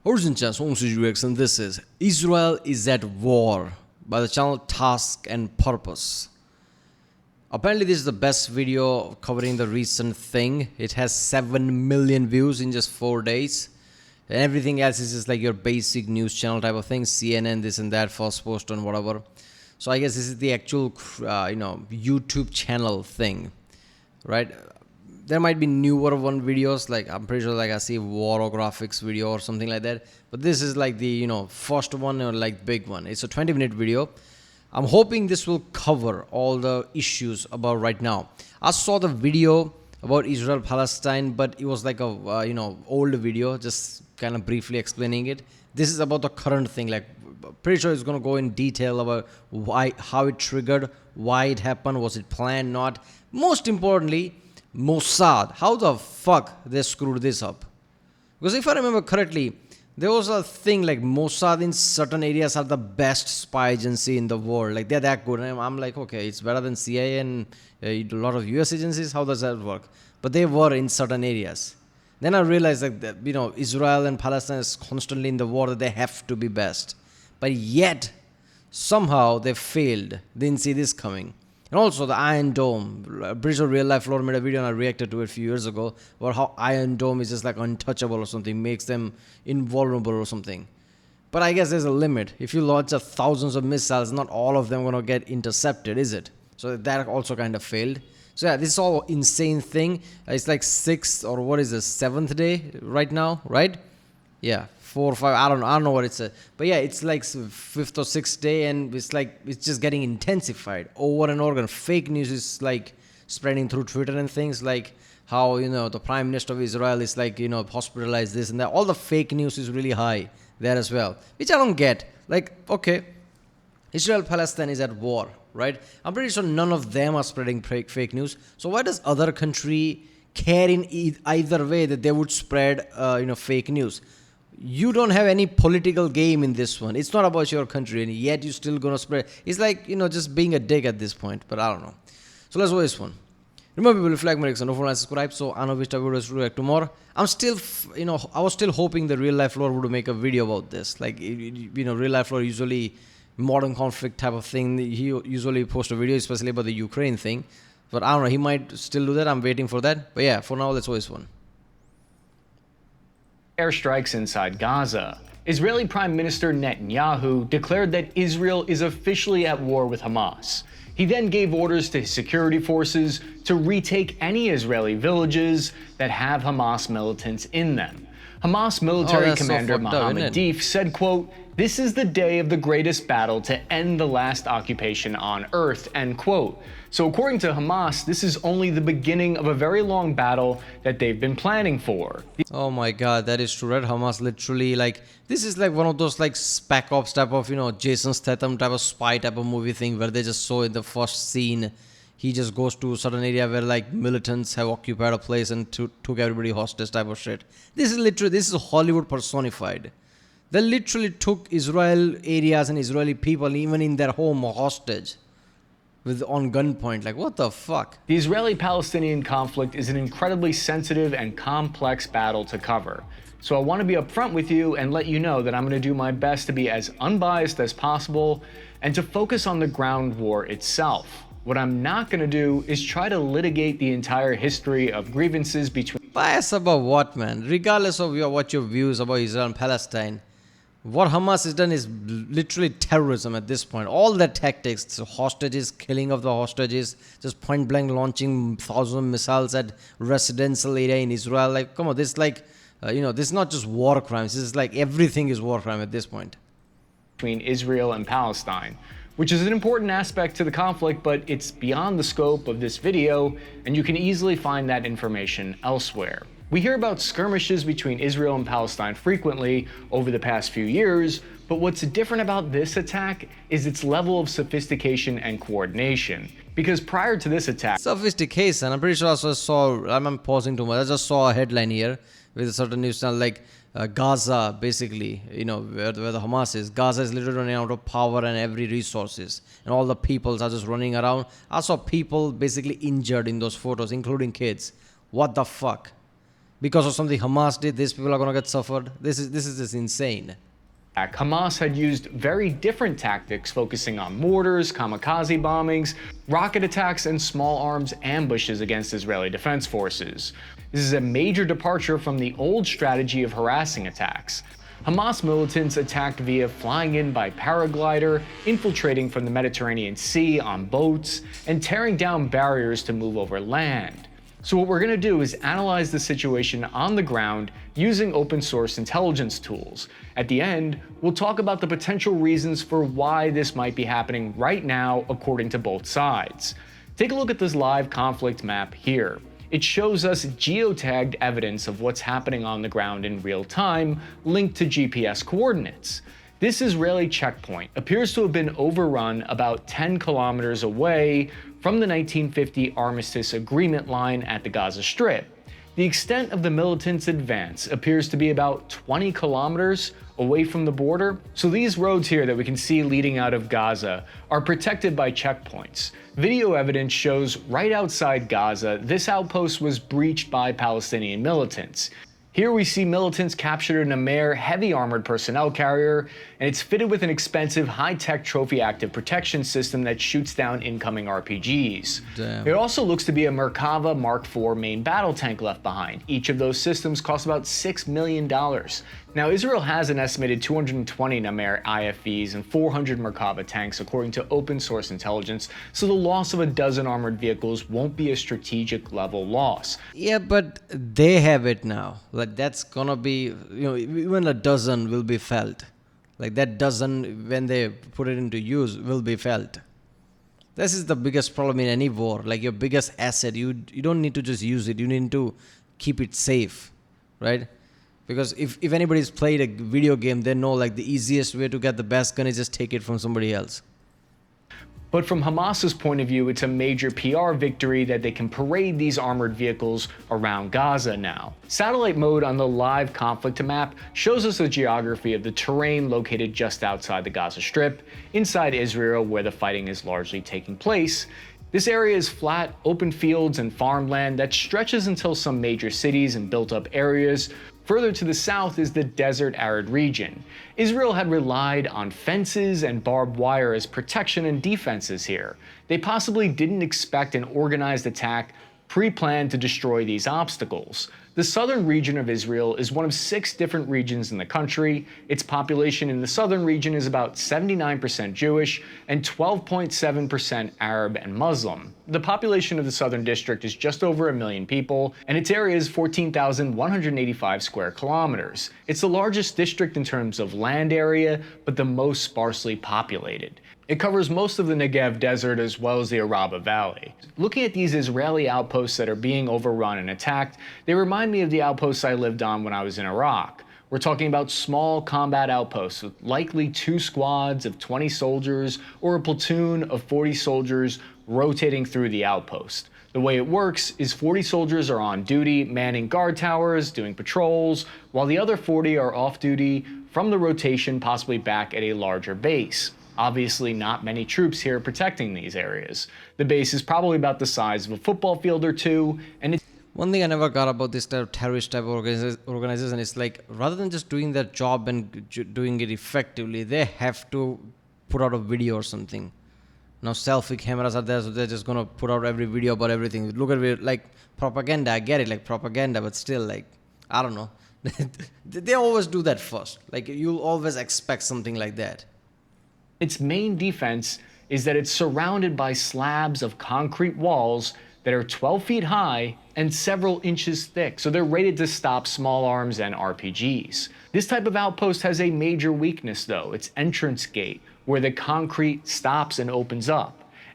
Origin Chance, Home UX, and this is Israel is at War by the channel Task and Purpose. Apparently, this is the best video covering the recent thing. It has 7 million views in just 4 days. And everything else is just like your basic news channel type of thing, CNN, this and that, first post and whatever. So I guess this is the actual, YouTube channel thing, right? There might be newer one videos, like I'm pretty sure like I see war graphics video or something like that. But this is like the, first one or like big one. It's a 20-minute video. I'm hoping this will cover all the issues about right now. I saw the video about Israel Palestine, but it was like a old video, just kind of briefly explaining it. This is about the current thing, like pretty sure it's going to go in detail about how it triggered, why it happened, was it planned, not. Most importantly, Mossad, how the fuck they screwed this up? Because if I remember correctly, there was a thing like Mossad in certain areas are the best spy agency in the world. Like they're that good. And I'm like, okay, it's better than CIA and a lot of US agencies. How does that work? But they were in certain areas. Then I realized that, Israel and Palestine is constantly in the war, that they have to be best. But yet, somehow they failed. Didn't see this coming. And also the Iron Dome. Pretty sure Real Life Lord made a video and I reacted to it a few years ago about how Iron Dome is just like untouchable or something, makes them invulnerable or something. But I guess there's a limit. If you launch thousands of missiles, not all of them are going to get intercepted, is it? So that also kind of failed. So yeah, this is all insane thing. It's like 6th or what is this, 7th day right now, right? Yeah, 4 or 5, I don't know what it's a, but yeah, it's like 5th or 6th day, and it's just getting intensified over and over. And fake news is like spreading through Twitter and things, like how the Prime Minister of Israel is like hospitalized, this and that. All the fake news is really high there as well, which I don't get. Like, okay, Israel Palestine is at war, right? I'm pretty sure none of them are spreading fake news. So why does other country care in either way that they would spread fake news? You don't have any political game in this one. It's not about your country, and yet you're still gonna spread. It's like just being a dick at this point. But I don't know. So let's go this one. Remember, people, flag Merrickson, don't forget to subscribe. So I know which type of videos to react to more. I'm still, I was still hoping the Real Life Lord would make a video about this. Like, Real Life Lord usually modern conflict type of thing. He usually posts a video, especially about the Ukraine thing. But I don't know. He might still do that. I'm waiting for that. But yeah, for now, let's go this one. Airstrikes inside Gaza. Israeli Prime Minister Netanyahu declared that Israel is officially at war with Hamas. He then gave orders to his security forces to retake any Israeli villages that have Hamas militants in them. Hamas military commander Mohammed Deif said, quote, "This is the day of the greatest battle to end the last occupation on earth," end quote. So according to Hamas, this is only the beginning of a very long battle that they've been planning for. Oh my god, that is true, right? Hamas literally, like, this is like one of those like Spec Ops type of, Jason Statham type of spy type of movie thing where they just saw in the first scene, he just goes to a certain area where like militants have occupied a place and took everybody hostage type of shit. This is Hollywood personified. They literally took Israel areas and Israeli people even in their home hostage on gunpoint. Like, what the fuck? The Israeli-Palestinian conflict is an incredibly sensitive and complex battle to cover. So I want to be upfront with you and let you know that I'm going to do my best to be as unbiased as possible and to focus on the ground war itself. What I'm not going to do is try to litigate the entire history of grievances between... Bias about what, man? Regardless of what your views about Israel and Palestine, what Hamas has done is literally terrorism at this point. All their tactics, hostages, killing of the hostages, just point blank launching thousands of missiles at residential area in Israel. Like, come on, this is like, this is not just war crimes. This is like everything is war crime at this point. Between Israel and Palestine, which is an important aspect to the conflict, but it's beyond the scope of this video, and you can easily find that information elsewhere. We hear about skirmishes between Israel and Palestine frequently over the past few years, but what's different about this attack is its level of sophistication and coordination. Because prior to this attack... Sophistication, I'm pretty sure I saw, I'm pausing too much, I just saw a headline here with a certain news channel like Gaza, basically, where the Hamas is. Gaza is literally running out of power and every resources, and all the peoples are just running around. I saw people basically injured in those photos, including kids. What the fuck? Because of something Hamas did, these people are gonna get suffered. This is just insane. Hamas had used very different tactics, focusing on mortars, kamikaze bombings, rocket attacks, and small arms ambushes against Israeli defense forces. This is a major departure from the old strategy of harassing attacks. Hamas militants attacked via flying in by paraglider, infiltrating from the Mediterranean Sea on boats, and tearing down barriers to move over land. So what we're going to do is analyze the situation on the ground using open source intelligence tools. At the end, we'll talk about the potential reasons for why this might be happening right now according to both sides. Take a look at this live conflict map here. It shows us geotagged evidence of what's happening on the ground in real time, linked to GPS coordinates. This Israeli checkpoint appears to have been overrun about 10 kilometers away from the 1950 Armistice Agreement line at the Gaza Strip. The extent of the militants' advance appears to be about 20 kilometers away from the border. So these roads here that we can see leading out of Gaza are protected by checkpoints. Video evidence shows right outside Gaza, this outpost was breached by Palestinian militants. Here we see militants captured a Namer heavy armored personnel carrier, and it's fitted with an expensive high-tech trophy active protection system that shoots down incoming RPGs. Damn. It also looks to be a Merkava Mark IV main battle tank left behind. Each of those systems costs about $6 million. Now, Israel has an estimated 220 Namer IFVs and 400 Merkava tanks according to open source intelligence, so the loss of a dozen armored vehicles won't be a strategic level loss. Yeah, but they have it now. Like that's gonna be, even a dozen will be felt. Like that dozen, when they put it into use, will be felt. This is the biggest problem in any war. Like your biggest asset, you don't need to just use it. You need to keep it safe, right? Because if anybody's played a video game, they know like the easiest way to get the best gun is just take it from somebody else. But from Hamas's point of view, it's a major PR victory that they can parade these armored vehicles around Gaza now. Satellite mode on the live conflict map shows us the geography of the terrain located just outside the Gaza Strip, inside Israel where the fighting is largely taking place. This area is flat, open fields and farmland that stretches until some major cities and built-up areas. Further to the south is the desert arid region. Israel had relied on fences and barbed wire as protection and defenses here. They possibly didn't expect an organized attack pre-planned to destroy these obstacles. The southern region of Israel is one of 6 different regions in the country. Its population in the southern region is about 79% Jewish and 12.7% Arab and Muslim. The population of the southern district is just over 1 million people, and its area is 14,185 square kilometers. It's the largest district in terms of land area, but the most sparsely populated. It covers most of the Negev desert as well as the Araba Valley. Looking at these Israeli outposts that are being overrun and attacked, they remind me of the outposts I lived on when I was in Iraq. We're talking about small combat outposts with likely 2 squads of 20 soldiers or a platoon of 40 soldiers rotating through the outpost. The way it works is 40 soldiers are on duty, manning guard towers, doing patrols, while the other 40 are off duty from the rotation, possibly back at a larger base. Obviously not many troops here protecting these areas. The base is probably about the size of a football field or two, and it's One thing I never got about this type of terrorist type of organization is like rather than just doing their job and doing it effectively, they have to put out a video or something. Now selfie cameras are there, so they're just gonna put out every video about everything. Look at it like propaganda. I get it, like propaganda, but still, like I don't know. They always do that first. Like you'll always expect something like that. its main defense is that it's surrounded by slabs of concrete walls that are 12 feet high and several inches thick, so they're rated to stop small arms and RPGs. This type of outpost has a major weakness though, its entrance gate, where the concrete stops and opens up.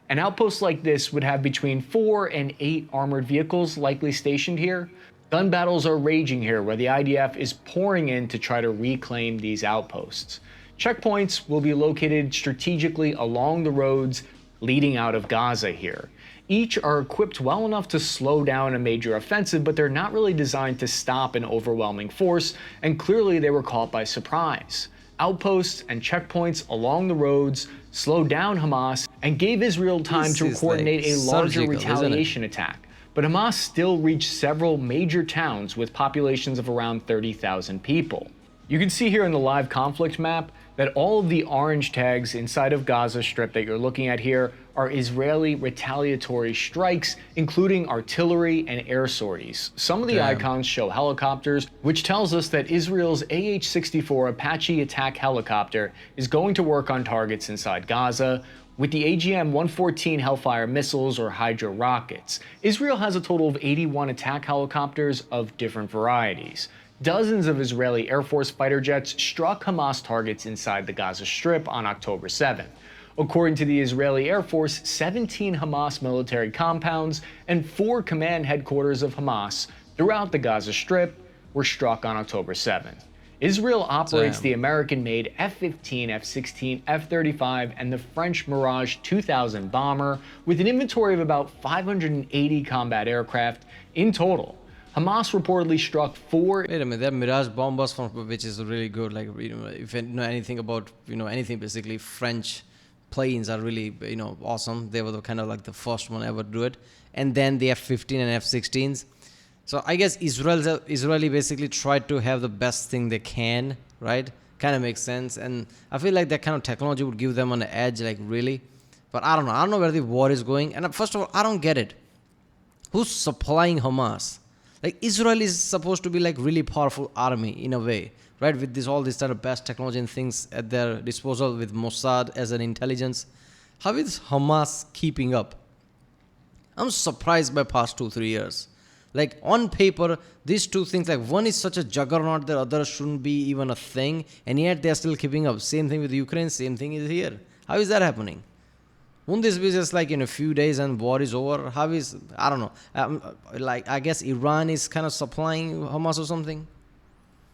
An outpost like this would have between 4 and 8 armored vehicles likely stationed here. Gun battles are raging here where the IDF is pouring in to try to reclaim these outposts. Checkpoints will be located strategically along the roads leading out of Gaza here. Each are equipped well enough to slow down a major offensive, but they're not really designed to stop an overwhelming force, and clearly they were caught by surprise. Outposts and checkpoints along the roads slowed down Hamas and gave Israel time to coordinate a larger retaliation attack. but Hamas still reached several major towns with populations of around 30,000 people. You can see here in the live conflict map that all of the orange tags inside of Gaza Strip that you're looking at here are Israeli retaliatory strikes, including artillery and air sorties. Some of the icons show helicopters, which tells us that Israel's AH-64 Apache attack helicopter is going to work on targets inside Gaza, with the AGM-114 Hellfire missiles or Hydra rockets. Israel has a total of 81 attack helicopters of different varieties. Dozens of Israeli Air Force fighter jets struck Hamas targets inside the Gaza Strip on October 7th. According to the Israeli Air Force, 17 Hamas military compounds and 4 command headquarters of Hamas throughout the Gaza Strip were struck on October 7th. Israel operates the American-made F-15, F-16, F-35, and the French Mirage 2000 bomber with an inventory of about 580 combat aircraft in total. Hamas reportedly struck 4. Wait a minute, that Mirage bombers from which is really good. Like, if you know anything about, anything basically, French planes are really, awesome. They were the kind of like the first one ever to do it. And then the F-15 and F-16s. So I guess Israeli basically tried to have the best thing they can, right? Kind of makes sense. And I feel like that kind of technology would give them an edge, like really. But I don't know. I don't know where the war is going. And first of all, I don't get it. Who's supplying Hamas? Like, Israel is supposed to be like really powerful army in a way, right? With all this kind of best technology and things at their disposal with Mossad as an intelligence. How is Hamas keeping up? I'm surprised by past 2-3 years. Like, on paper, these two things, like one is such a juggernaut, the other shouldn't be even a thing, and yet they're still keeping up. Same thing with Ukraine, same thing is here. How is that happening? Won't this be just like in a few days and war is over? How is, I don't know. Like, I guess Iran is kind of supplying Hamas or something?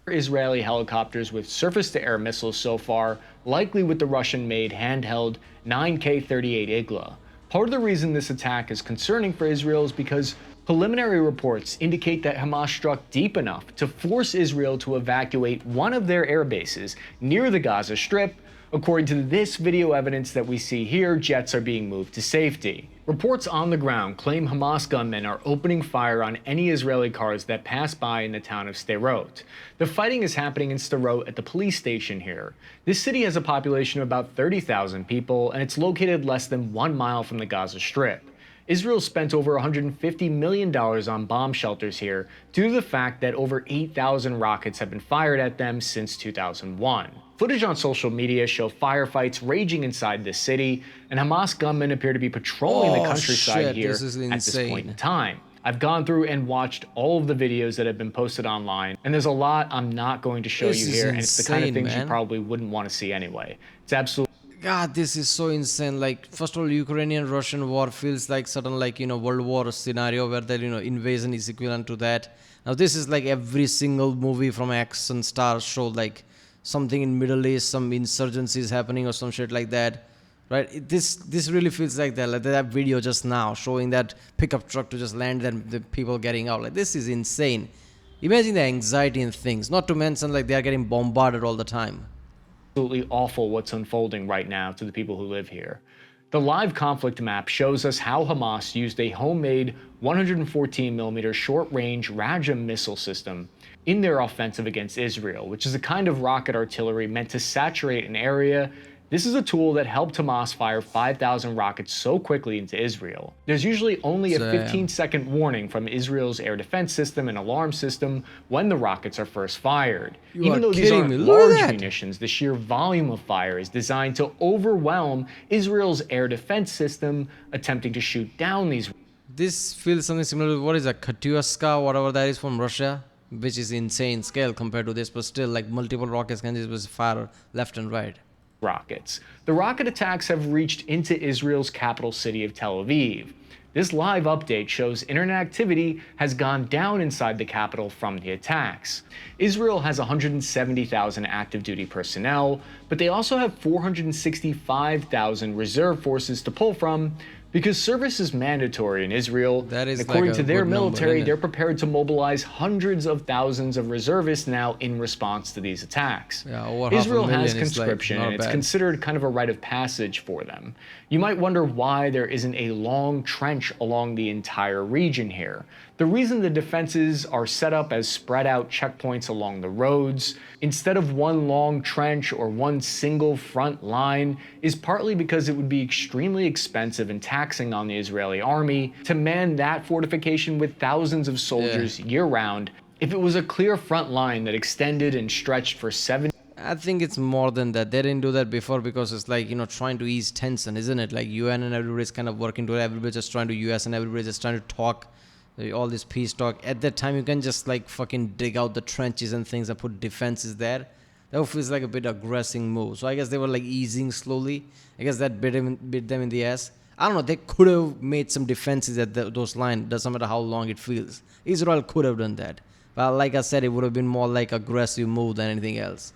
Israeli helicopters with surface-to-air missiles so far, likely with the Russian-made handheld 9K-38 Igla. Part of the reason this attack is concerning for Israel is because preliminary reports indicate that Hamas struck deep enough to force Israel to evacuate one of their air bases near the Gaza Strip. According to this video evidence that we see here, jets are being moved to safety. Reports on the ground claim Hamas gunmen are opening fire on any Israeli cars that pass by in the town of Sderot. The fighting is happening in Sderot at the police station here. This city has a population of about 30,000 people, and it's located less than 1 mile from the Gaza Strip. Israel spent over $150 million on bomb shelters here due to the fact that over 8,000 rockets have been fired at them since 2001. Footage on social media show firefights raging inside this city, and Hamas gunmen appear to be patrolling the countryside here at this point in time. I've gone through and watched all of the videos that have been posted online, and there's a lot I'm not going to show you here, and it's the kind of things you probably wouldn't want to see anyway. It's absolutely... God, this is so insane. Like, first of all, Ukrainian-Russian war feels like certain, like, World War scenario where the, invasion is equivalent to that. Now, this is like every single movie from action stars show, like, something in Middle East, some insurgencies happening or some shit like that, right? This really feels like that. Like that video just now showing that pickup truck to just land and the people getting out. Like, this is insane. Imagine the anxiety and things. Not to mention, like, they are getting bombarded all the time. Absolutely awful what's unfolding right now to the people who live here. The live conflict map shows us how Hamas used a homemade 114mm short-range Rajam missile system in their offensive against Israel, which is a kind of rocket artillery meant to saturate an area. This is a tool that helped Hamas fire 5,000 rockets so quickly into Israel. There's usually only a 15-second warning from Israel's air defense system and alarm system when the rockets are first fired. Even though these aren't large munitions, the sheer volume of fire is designed to overwhelm Israel's air defense system attempting to shoot down these. This feels something similar to what is a Katyushka, whatever that is from Russia, which is insane scale compared to this, but still, like, multiple rockets can just fire left and right. Rockets. The rocket attacks have reached into Israel's capital city of Tel Aviv. This live update shows internet activity has gone down inside the capital from the attacks. Israel has 170,000 active duty personnel, but they also have 465,000 reserve forces to pull from Because service is mandatory in Israel. That is and according like a to their good number, military, isn't it? they're prepared to mobilize hundreds of thousands of reservists now in response to these attacks. Yeah, over Israel 500,000 has is, like, conscription, not and it's bad. considered kind of a rite of passage for them. You might wonder why there isn't a long trench along the entire region here. The reason the defenses are set up as spread out checkpoints along the roads, instead of one long trench or one single front line, is partly because it would be extremely expensive and taxing on the Israeli army to man that fortification with thousands of soldiers year round. If it was a clear front line that extended and stretched for 7 I think it's more than that. They didn't do that before because it's like, trying to ease tension, isn't it? Like UN and everybody's kind of working together. Everybody's just trying to US and everybody's just trying to talk, all this peace talk. At that time, you can just like fucking dig out the trenches and things and put defenses there. That feels like a bit aggressive move. So I guess they were like easing slowly. I guess that bit them in the ass. I don't know. They could have made some defenses at those lines. Doesn't matter how long it feels. Israel could have done that. But like I said, it would have been more like aggressive move than anything else.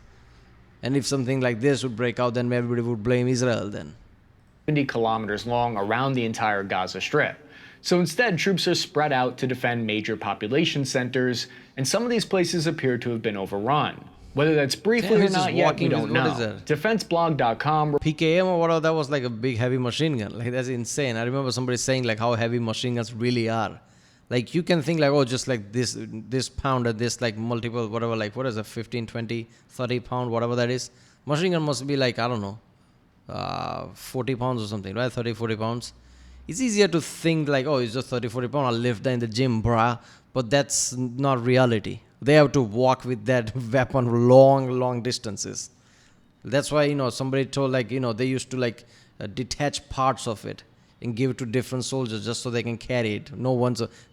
And if something like this would break out, then everybody would blame Israel then. 70 kilometers long around the entire Gaza Strip. So instead, troops are spread out to defend major population centers, and some of these places appear to have been overrun. Whether that's briefly Damn, or he's just not yet, we walking don't with- what is know. that? Defenseblog.com PKM or whatever, that was like a big heavy machine gun. Like that's insane. I remember somebody saying like how heavy machine guns really are. Like you can think like, oh, just like this pound or this like multiple, whatever, like what is it, 15, 20, 30 pound, whatever that is. Machine gun must be like, I don't know, 40 pounds or something, right? 30, 40 pounds. It's easier to think like, oh, it's just 30, 40 pounds. I'll lift that in the gym, brah. But that's not reality. They have to walk with that weapon long distances. That's why, somebody told like, they used to like detach parts of it and give it to different soldiers just so they can carry it.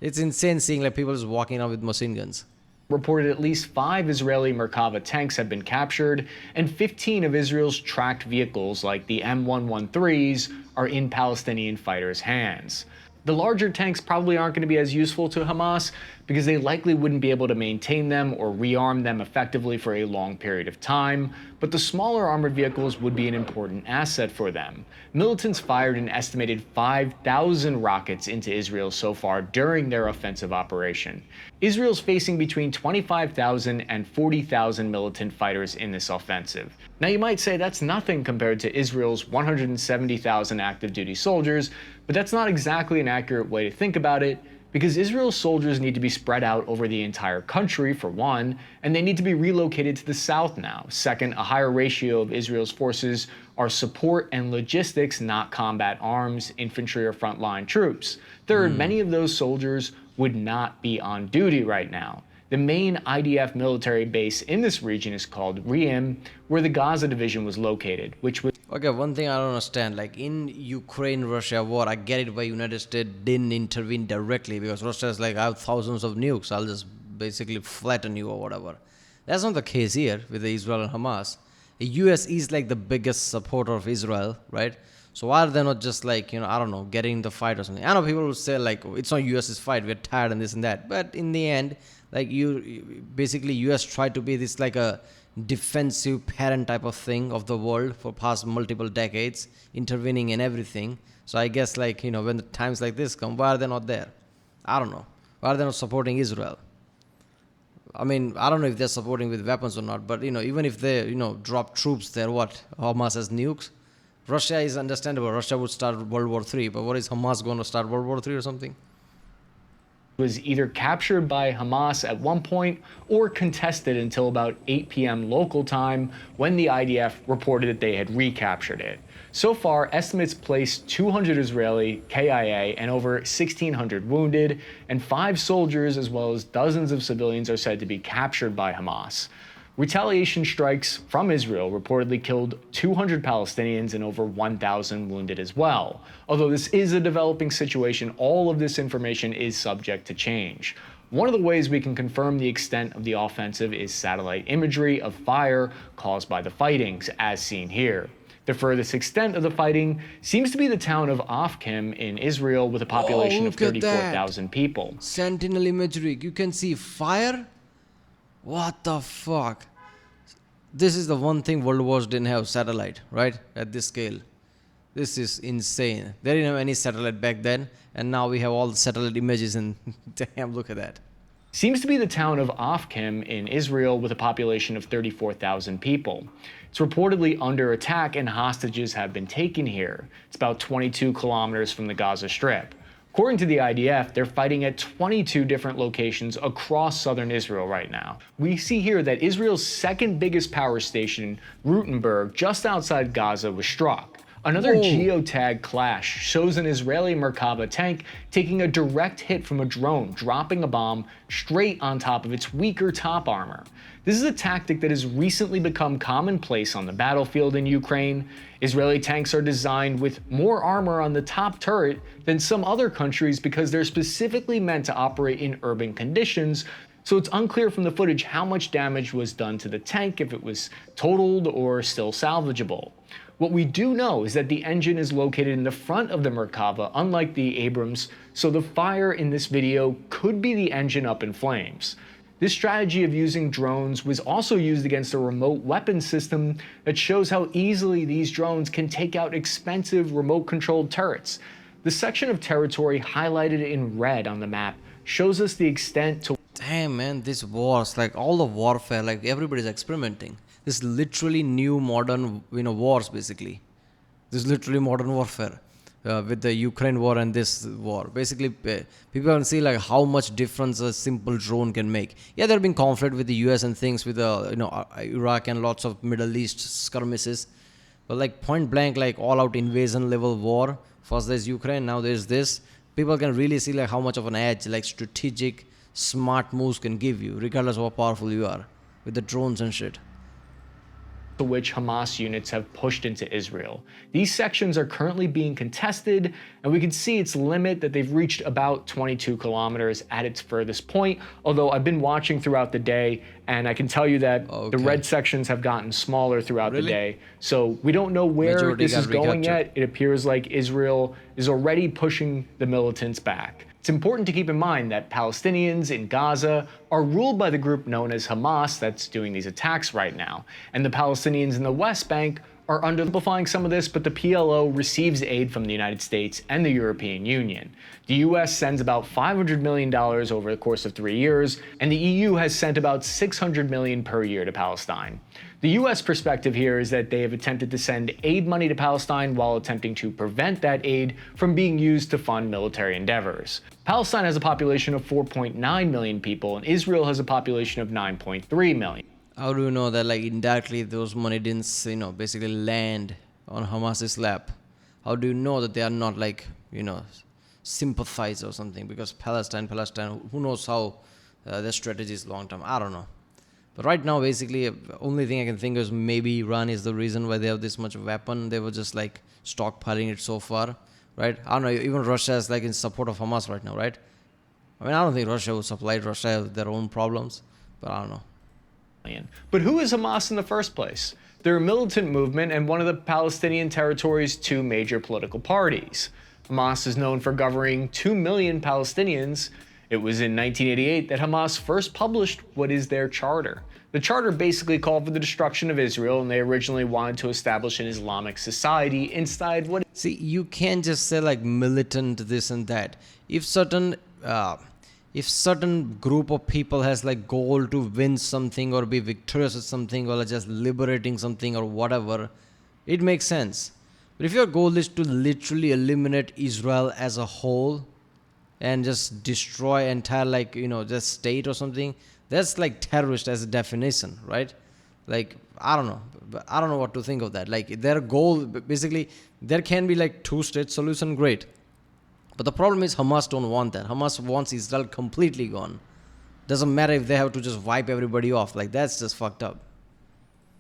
It's insane seeing like people just walking around with machine guns. reported at least 5 Israeli Merkava tanks have been captured, and 15 of Israel's tracked vehicles, like the M113s, are in Palestinian fighters' hands. The larger tanks probably aren't going to be as useful to Hamas because they likely wouldn't be able to maintain them or rearm them effectively for a long period of time, but the smaller armored vehicles would be an important asset for them. Militants fired an estimated 5,000 rockets into Israel so far during their offensive operation. Israel's facing between 25,000 and 40,000 militant fighters in this offensive. Now you might say that's nothing compared to Israel's 170,000 active duty soldiers, but that's not exactly an accurate way to think about it, because Israel's soldiers need to be spread out over the entire country, for one, and they need to be relocated to the south now. Second, a higher ratio of Israel's forces are support and logistics, not combat arms, infantry, or frontline troops. Third, many of those soldiers would not be on duty right now. The main IDF military base in this region is called Re'im, where the Gaza division was located, which was Okay, one thing I don't understand, like in Ukraine-Russia war, I get it why United States didn't intervene directly because Russia is like, I have thousands of nukes, I'll just basically flatten you or whatever. That's not the case here with the Israel and Hamas. The US is like the biggest supporter of Israel, right? So why are they not just like, I don't know, getting in the fight or something? I know people will say like, oh, it's not US's fight, we're tired and this and that. But in the end, like basically US tried to be this like a defensive parent type of thing of the world for past multiple decades, intervening in everything. So I guess like, when the times like this come, why are they not there? I don't know. Why are they not supporting Israel? I mean, I don't know if they're supporting with weapons or not, but even if they, drop troops there, what? Hamas has nukes? Russia is understandable. Russia would start World War III, but what is Hamas going to start World War III or something? was either captured by Hamas at one point or contested until about 8 p.m. local time when the IDF reported that they had recaptured it. So far, estimates place 200 Israeli KIA and over 1,600 wounded, and 5 soldiers as well as dozens of civilians are said to be captured by Hamas. Retaliation strikes from Israel reportedly killed 200 Palestinians and over 1,000 wounded as well. Although this is a developing situation, all of this information is subject to change. One of the ways we can confirm the extent of the offensive is satellite imagery of fire caused by the fightings, as seen here. The furthest extent of the fighting seems to be the town of Afkim in Israel with a population of 34,000 people. Sentinel imagery. You can see fire? What the fuck? This is the one thing World Wars didn't have, satellite, right? At this scale. This is insane. They didn't have any satellite back then, and now we have all the satellite images, and damn, look at that. Seems to be the town of Afkim in Israel with a population of 34,000 people. It's reportedly under attack and hostages have been taken here. It's about 22 kilometers from the Gaza Strip. According to the IDF, they're fighting at 22 different locations across southern Israel right now. We see here that Israel's second biggest power station, Rutenburg, just outside Gaza, was struck. Another Whoa. geotag clash shows an Israeli Merkava tank taking a direct hit from a drone, dropping a bomb straight on top of its weaker top armor. This is a tactic that has recently become commonplace on the battlefield in Ukraine. Israeli tanks are designed with more armor on the top turret than some other countries because they're specifically meant to operate in urban conditions, so it's unclear from the footage how much damage was done to the tank, if it was totaled or still salvageable. What we do know is that the engine is located in the front of the Merkava, unlike the Abrams, so the fire in this video could be the engine up in flames. This strategy of using drones was also used against a remote weapon system that shows how easily these drones can take out expensive remote-controlled turrets. The section of territory highlighted in red on the map shows us the extent to Damn, man, this wars, like all the warfare, like everybody's experimenting. This is literally new modern, wars basically. This is literally modern warfare with the Ukraine war and this war. Basically, people can see like how much difference a simple drone can make. Yeah, there have been conflict with the US and things with Iraq and lots of Middle East skirmishes, but like point blank, like all out invasion level war. First there's Ukraine, now there's this. People can really see like how much of an edge, like strategic, smart moves can give you, regardless of how powerful you are, with the drones and shit. which Hamas units have pushed into Israel. These sections are currently being contested, and we can see its limit that they've reached about 22 kilometers at its furthest point, although I've been watching throughout the day, and I can tell you that the red sections have gotten smaller throughout the day, so we don't know where Majority this is going recaptured. yet. It appears like Israel is already pushing the militants back. It's important to keep in mind that Palestinians in Gaza are ruled by the group known as Hamas that's doing these attacks right now, and the Palestinians in the West Bank are undersimplifying some of this, but the PLO receives aid from the United States and the European Union. The US sends about $500 million over the course of 3 years, and the EU has sent about $600 million per year to Palestine. The US perspective here is that they have attempted to send aid money to Palestine while attempting to prevent that aid from being used to fund military endeavors. Palestine has a population of 4.9 million people, and Israel has a population of 9.3 million. How do you know that, like, indirectly those money didn't, basically land on Hamas's lap? How do you know that they are not, like, sympathize or something? Because Palestine, who knows how their strategy is long term? I don't know. But right now, basically, only thing I can think is maybe Iran is the reason why they have this much weapon. They were just, like, stockpiling it so far, right? I don't know, even Russia is, like, in support of Hamas right now, right? I mean, I don't think Russia will supply it. Russia have their own problems, but I don't know. But who is Hamas in the first place? They're a militant movement and one of the Palestinian territory's two major political parties. Hamas is known for governing 2 million Palestinians. It was in 1988 that Hamas first published what is their charter. The charter basically called for the destruction of Israel, and they originally wanted to establish an Islamic society inside what... See, you can't just say like militant this and that. If certain group of people has like goal to win something or be victorious at something or like just liberating something or whatever, it makes sense. But if your goal is to literally eliminate Israel as a whole and just destroy entire just state or something, that's like terrorist as a definition, right? Like, I don't know. But I don't know what to think of that. Like, their goal, basically, there can be like two-state solution, great. But the problem is Hamas don't want that. Hamas wants Israel completely gone. Doesn't matter if they have to just wipe everybody off. Like, that's just fucked up.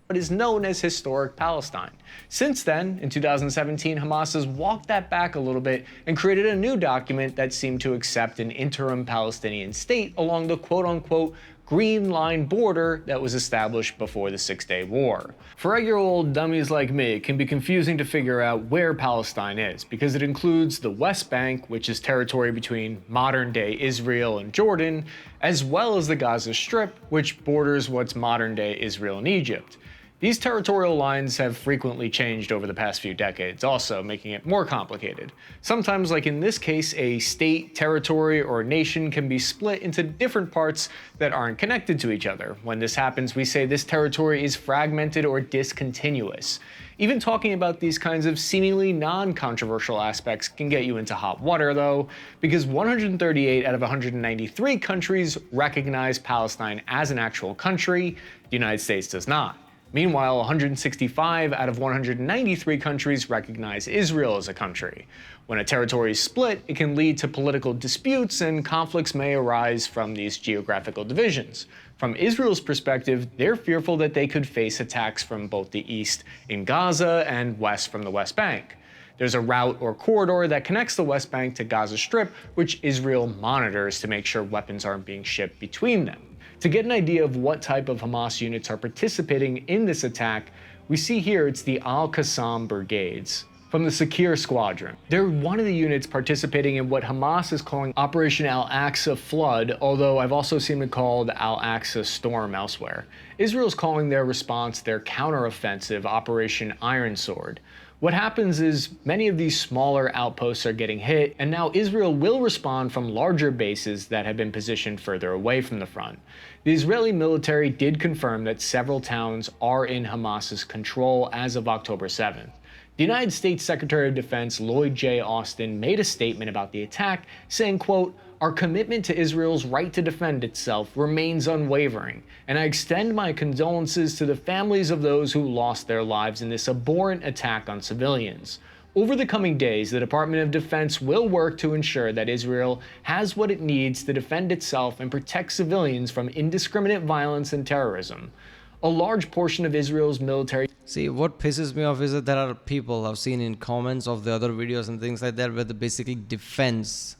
What is known as historic Palestine. Since then, in 2017, Hamas has walked that back a little bit and created a new document that seemed to accept an interim Palestinian state along the quote-unquote green line border that was established before the Six-Day War. For regular old dummies like me, it can be confusing to figure out where Palestine is, because it includes the West Bank, which is territory between modern-day Israel and Jordan, as well as the Gaza Strip, which borders what's modern-day Israel and Egypt. These territorial lines have frequently changed over the past few decades, also making it more complicated. Sometimes, like in this case, a state, territory, or nation can be split into different parts that aren't connected to each other. When this happens, we say this territory is fragmented or discontinuous. Even talking about these kinds of seemingly non-controversial aspects can get you into hot water, though, because 138 out of 193 countries recognize Palestine as an actual country. The United States does not. Meanwhile, 165 out of 193 countries recognize Israel as a country. When a territory is split, it can lead to political disputes, and conflicts may arise from these geographical divisions. From Israel's perspective, they're fearful that they could face attacks from both the east in Gaza and west from the West Bank. There's a route or corridor that connects the West Bank to Gaza Strip, which Israel monitors to make sure weapons aren't being shipped between them. To get an idea of what type of Hamas units are participating in this attack, we see here it's the Al-Qassam Brigades from the Sakir Squadron. They're one of the units participating in what Hamas is calling Operation Al-Aqsa Flood, although I've also seen it called Al-Aqsa Storm elsewhere. Israel's calling their response their counteroffensive Operation Iron Sword. What happens is many of these smaller outposts are getting hit, and now Israel will respond from larger bases that have been positioned further away from the front. The Israeli military did confirm that several towns are in Hamas's control as of October 7th. The United States Secretary of Defense Lloyd J. Austin made a statement about the attack, saying, quote, "Our commitment to Israel's right to defend itself remains unwavering, and I extend my condolences to the families of those who lost their lives in this abhorrent attack on civilians. Over the coming days, the Department of Defense will work to ensure that Israel has what it needs to defend itself and protect civilians from indiscriminate violence and terrorism. A large portion of Israel's military..." See, what pisses me off is that there are people I've seen in comments of the other videos and things like that where they basically defends,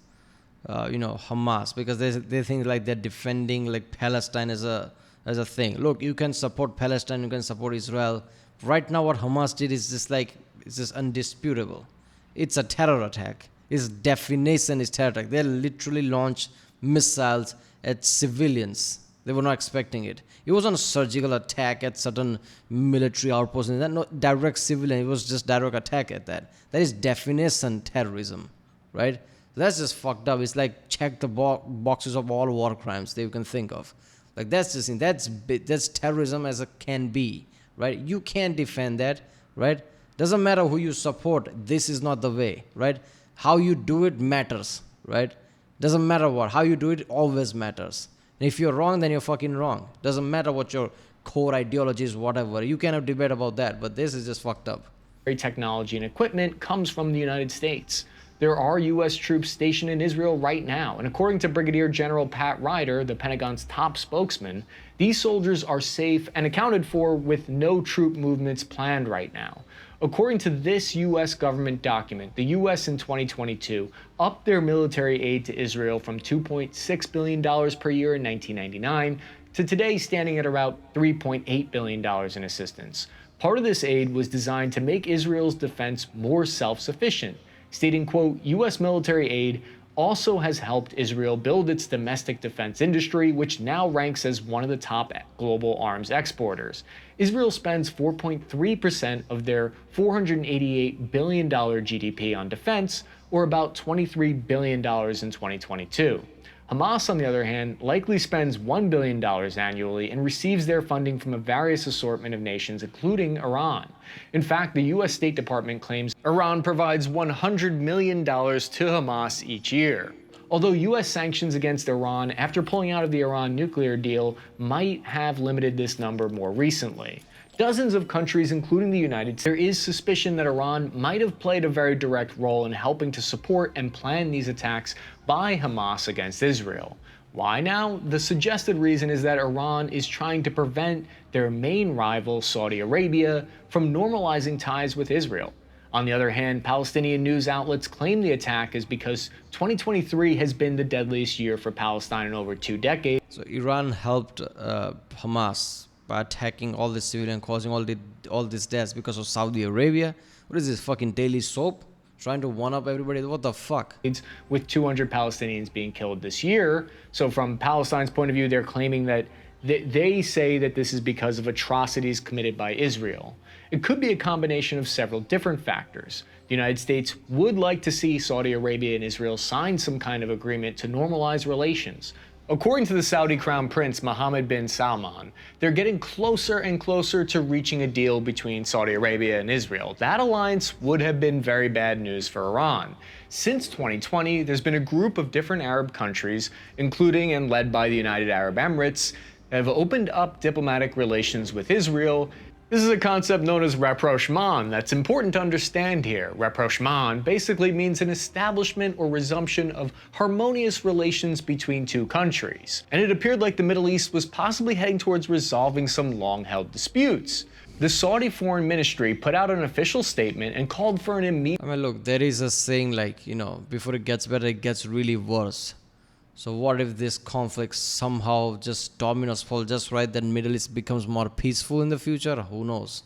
Hamas, because they think like they're defending like Palestine as a thing. Look, you can support Palestine, you can support Israel. Right now, what Hamas did is it's just undisputable. It's a terror attack. Its definition is terror attack. They literally launched missiles at civilians. They were not expecting it. It wasn't a surgical attack at certain military outposts. That no direct civilian. It was just direct attack at that. That is definition terrorism, right? That's just fucked up. It's like check the boxes of all war crimes that you can think of. Like that's just that's terrorism as it can be, right? You can't defend that, right? Doesn't matter who you support. This is not the way, right? How you do it matters, right? Doesn't matter what. How you do it always matters. And if you're wrong, then you're fucking wrong. Doesn't matter what your core ideology is, whatever. You cannot debate about that, but this is just fucked up. Technology and equipment comes from the United States. There are U.S. troops stationed in Israel right now, and according to Brigadier General Pat Ryder, the Pentagon's top spokesman, these soldiers are safe and accounted for with no troop movements planned right now. According to this U.S. government document, the U.S. in 2022 upped their military aid to Israel from $2.6 billion per year in 1999 to today standing at about $3.8 billion in assistance. Part of this aid was designed to make Israel's defense more self-sufficient, stating, quote, "U.S. military aid also has helped Israel build its domestic defense industry, which now ranks as one of the top global arms exporters. Israel spends 4.3% of their $488 billion GDP on defense, or about $23 billion in 2022. Hamas, on the other hand, likely spends $1 billion annually and receives their funding from a various assortment of nations, including Iran. In fact, the U.S. State Department claims Iran provides $100 million to Hamas each year. Although U.S. sanctions against Iran after pulling out of the Iran nuclear deal might have limited this number more recently. Dozens of countries, including the United States, there is suspicion that Iran might have played a very direct role in helping to support and plan these attacks by Hamas against Israel. Why now? The suggested reason is that Iran is trying to prevent their main rival, Saudi Arabia, from normalizing ties with Israel. On the other hand, Palestinian news outlets claim the attack is because 2023 has been the deadliest year for Palestine in over 2 decades. So Iran helped Hamas by attacking all the civilians, causing all these deaths because of Saudi Arabia. What is this, fucking daily soap? Trying to one-up everybody? What the fuck? With 200 Palestinians being killed this year. So from Palestine's point of view, they're claiming that They say that this is because of atrocities committed by Israel. It could be a combination of several different factors. The United States would like to see Saudi Arabia and Israel sign some kind of agreement to normalize relations. According to the Saudi Crown Prince Mohammed bin Salman, they're getting closer and closer to reaching a deal between Saudi Arabia and Israel. That alliance would have been very bad news for Iran. Since 2020, there's been a group of different Arab countries, including and led by the United Arab Emirates, that have opened up diplomatic relations with Israel. This is a concept known as rapprochement that's important to understand here. Rapprochement basically means an establishment or resumption of harmonious relations between two countries. And it appeared like the Middle East was possibly heading towards resolving some long-held disputes. The Saudi Foreign Ministry put out an official statement and called for an immediate— I mean, look, there is a saying like, before it gets better, it gets really worse. So what if this conflict somehow just dominoes fall just right, then Middle East becomes more peaceful in the future? Who knows?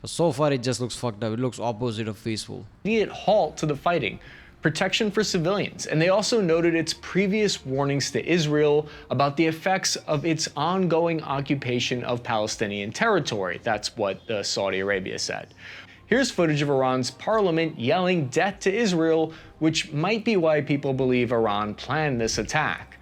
But so far it just looks fucked up. It looks opposite of peaceful. immediate halt to the fighting, protection for civilians, and they also noted its previous warnings to Israel about the effects of its ongoing occupation of Palestinian territory. That's what Saudi Arabia said. Here's footage of Iran's parliament yelling death to Israel, which might be why people believe Iran planned this attack.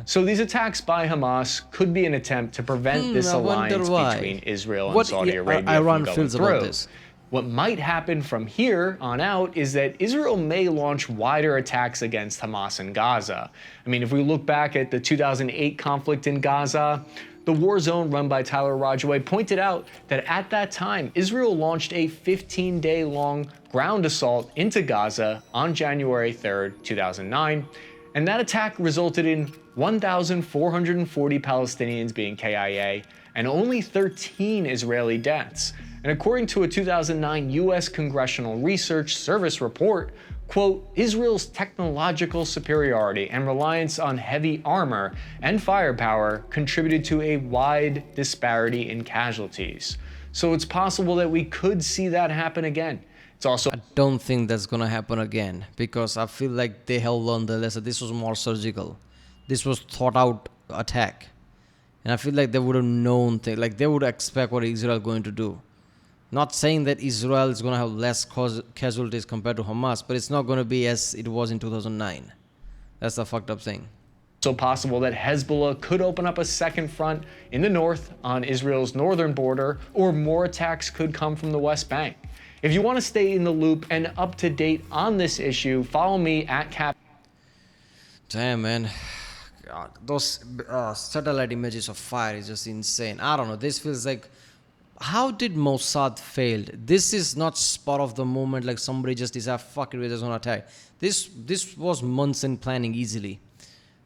So these attacks by Hamas could be an attempt to prevent this alliance between Israel and Saudi Arabia Iran from feels going about through. this. What might happen from here on out is that Israel may launch wider attacks against Hamas in Gaza. I mean, if we look back at the 2008 conflict in Gaza, the war zone run by Tyler Rodgeway pointed out that at that time, Israel launched a 15-day-long ground assault into Gaza on January 3rd, 2009, and that attack resulted in 1,440 Palestinians being KIA and only 13 Israeli deaths. And according to a 2009 U.S. Congressional Research Service report, quote, Israel's technological superiority and reliance on heavy armor and firepower contributed to a wide disparity in casualties. So it's possible that we could see that happen again. It's also— I don't think that's gonna happen again, because I feel like they have learned the lesson. This was more surgical. This was thought out attack. And I feel like they would have known things, like they would expect what Israel is going to do. Not saying that Israel is going to have less casualties compared to Hamas, but it's not going to be as it was in 2009. That's the fucked up thing. also possible that Hezbollah could open up a second front in the north on Israel's northern border, or more attacks could come from the West Bank. If you want to stay in the loop and up to date on this issue, follow me at Cap. Damn, man. God, those satellite images of fire is just insane. I don't know. This feels like, how did Mossad failed? This is not spur of the moment, like somebody just decided, fuck it, we're just gonna attack. This was months in planning easily.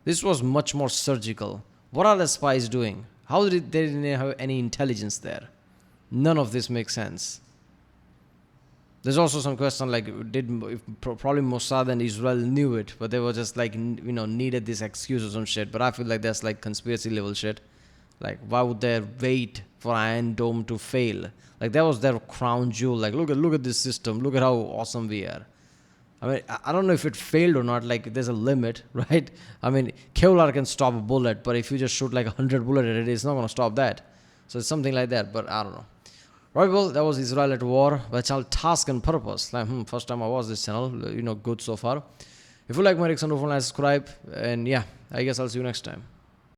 This was much more surgical. What are the spies doing? How did they didn't have any intelligence there? None of this makes sense. There's also some question like, probably Mossad and Israel knew it, but they were just like, needed this excuse or some shit. But I feel like that's like conspiracy level shit. Like, why would they wait for Iron Dome to fail? Like, that was their crown jewel. Like, look at this system. Look at how awesome we are. I mean, I don't know if it failed or not. Like, there's a limit, right? I mean, Kevlar can stop a bullet, but if you just shoot like 100 bullets at it, it's not going to stop that. So it's something like that, but I don't know. Right, well, that was Israel at War by channel Task and Purpose. Like, first time I watched this channel, good so far. If you like my reaction, don't forget to subscribe. And yeah, I guess I'll see you next time.